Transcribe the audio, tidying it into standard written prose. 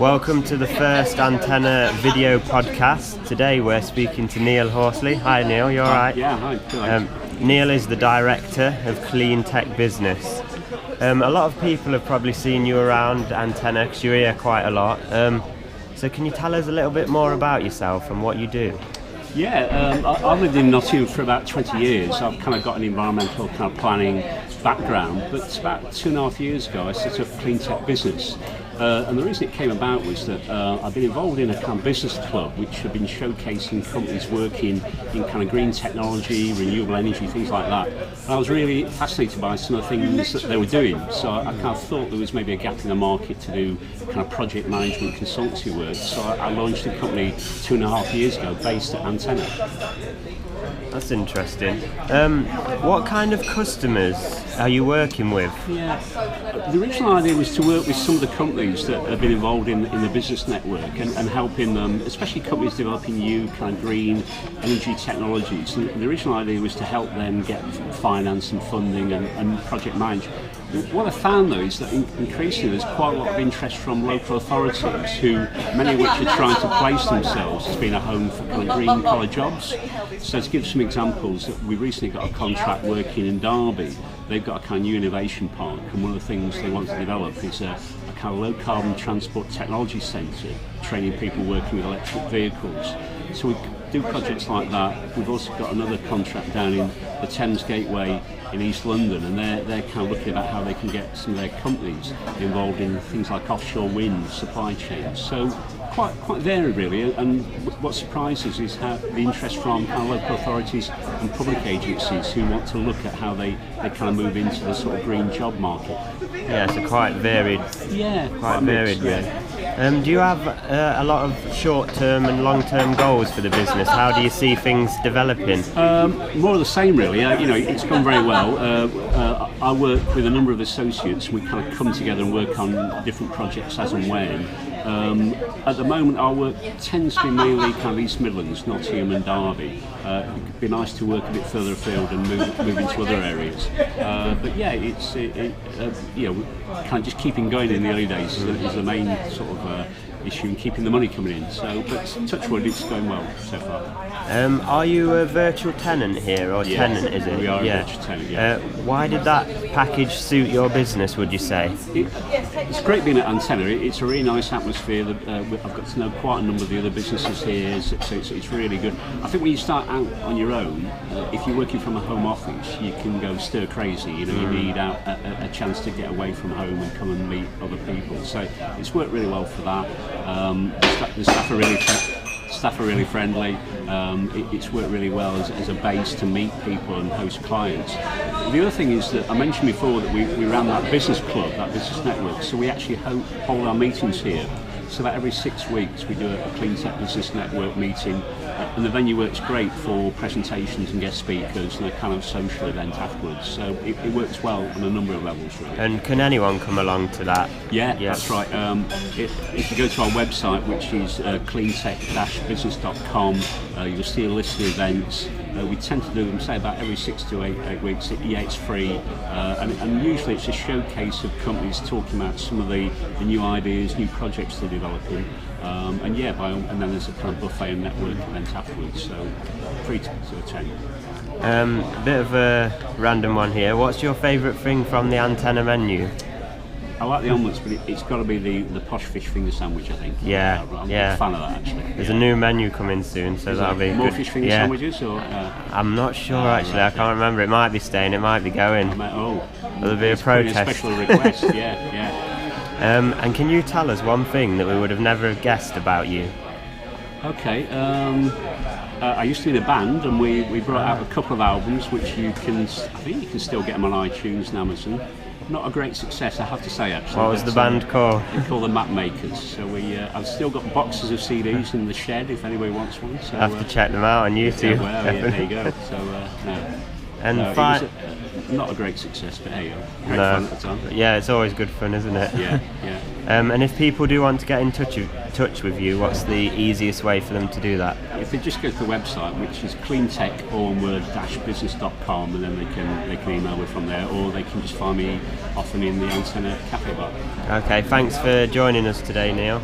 Welcome to the first Antenna video podcast. Today we're speaking to Neil Horsley. Hi Neil, you alright? Yeah, hi. Neil is the Director of CleanTech Business. A lot of people have probably seen you around Antenna because you're here quite a lot. So can you tell us a little bit more about yourself and what you do? Yeah, I've lived in Nottingham for about 20 years. I've kind of got an environmental kind of planning background, but about 2.5 years ago I set up CleanTech Business. And the reason it came about was that I've been involved in a kind of business club which have been showcasing companies working in kind of green technology, renewable energy, things like that. And I was really fascinated by some of the things that they were doing. So I kind of thought there was maybe a gap in the market to do kind of project management consultancy work. So I launched a company 2.5 years ago based at Antenna. That's interesting. What kind of customers are you working with? Yeah, the original idea was to work with some of the companies that have been involved in the business network and helping them, especially companies developing new kind of green energy technologies. And the original idea was to help them get finance and funding and project management. What I found though is that increasingly there's quite a lot of interest from local authorities who, many of which are trying to place themselves as being a home for kind of green collar jobs. So to give some examples, we recently got a contract working in Derby. They've got a kind of new innovation park, and one of the things they want to develop is a kind of low carbon transport technology centre, training people working with electric vehicles. So we do projects like that. We've also got another contract down in the Thames Gateway in East London, and they're kind of looking about how they can get some of their companies involved in things like offshore wind, supply chains. So quite varied really, and what surprises is how the interest from kind of local authorities and public agencies who want to look at how they kind of move into the sort of green job market. Yeah, so quite varied. Yeah, quite varied. Do you have a lot of short-term and long-term goals for the business? How do you see things developing? More of the same really. It's gone very well. I work with a number of associates. We kind of come together and work on different projects as and when. At the moment our work tends to be mainly kind of East Midlands, Nottingham and Derby. It'd be nice to work a bit further afield and move into other areas. But yeah, it's kind of just keeping going in the early days is the main sort of issue, and keeping the money coming in. So, but touch wood, it's going well so far. Are you a virtual tenant here, or tenant is it? We are a virtual tenant, yeah. Why did that package suit your business, would you say? It's great being at Antenna. It's a really nice atmosphere. I've got to know quite a number of the other businesses here, so it's really good. I think when you start out on your own, if you're working from a home office, you can go stir crazy. You need a chance to get away from home and come and meet other people. So it's worked really well for that. The staff are really friendly. It's worked really well as a base to meet people and host clients. The other thing is that I mentioned before that we ran that business club, that business network, so we actually hold our meetings here. So that every 6 weeks we do a CleanTech Business Network meeting, and the venue works great for presentations and guest speakers and a kind of social event afterwards. So it works well on a number of levels really. And can anyone come along to that? Yeah, that's right. If you go to our website, which is cleantech-business.com, you'll see a list of events. We tend to do them, say, about every 6 to 8 weeks. It's free, and usually it's a showcase of companies talking about some of the new ideas, new projects they're developing, and then there's a kind of buffet and network event afterwards, so free to attend. A bit of a random one here. What's your favourite thing from the Antenna menu? I like the omelettes, but it's got to be the posh fish finger sandwich, I think. Yeah, I'm a fan of that actually. There's a new menu coming soon, so that'll be more good. Fish finger sandwiches, or? I'm not sure actually. Right, I can't remember. It might be staying. It might be going. There'll be a protest. A special request. yeah. And can you tell us one thing that we would have never guessed about you? Okay. I used to be in a band, and we brought out a couple of albums, which I think you can still get them on iTunes and Amazon. Not a great success, I have to say, actually. What was the band called? They're called the Map Makers. So I've still got boxes of CDs in the shed if anybody wants one. So I have to check them out on YouTube. There you go. So And it was not a great success, but hey, great fun at the time. Yeah, it's always good fun, isn't it? Yeah. And if people do want to get in touch with you, what's the easiest way for them to do that? If they just go to the website, which is cleantech-business.com, and then they can email me from there, or they can just find me often in the Antenna cafe bar. Okay, thanks for joining us today, Neil.